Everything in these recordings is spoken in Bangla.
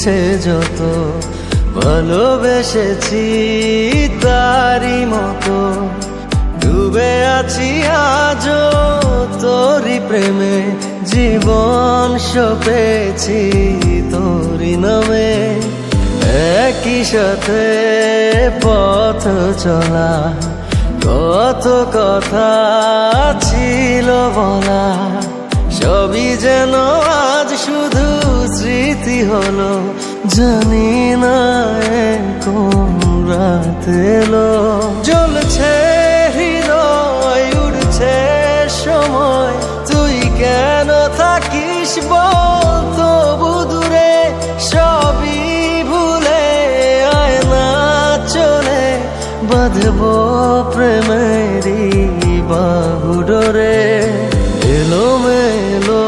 ইচ্ছে যত ভালোবেসেছি তারই মতো ডুবে আছি আজও তোরই প্রেমে জীবন সপেছি তোরই নামে একই সাথে পথ চলা কত কথা ছিল বলা সবই যেন আজ শুধু স্মৃতি হলো জানি না কোন রাত এলো জ্বলছে হৃদয় উড়ছে সময় তুই কেন থাকিস বল তবু দূরে সবই ভুলে আয় না চলে বাঁধবো প্রেমেরই বাহুডোরে এলোমেলো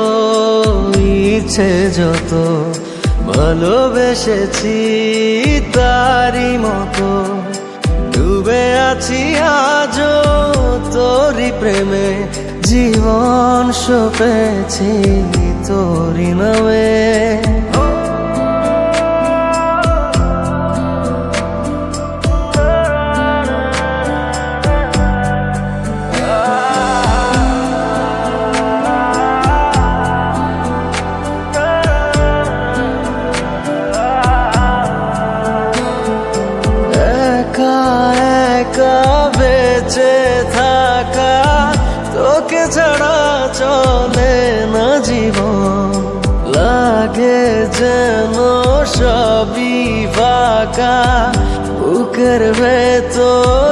ইচ্ছে যত ভালোবেসেছি তারই মতো ডুবে আছি আজও তোরই প্রেমে জীবন সপেছি তোরই নামে বেঁচে থাকা তোকে ছাড়া চলে না জীবন লাগে যেন সবই ফাঁকা বুকের ভেতর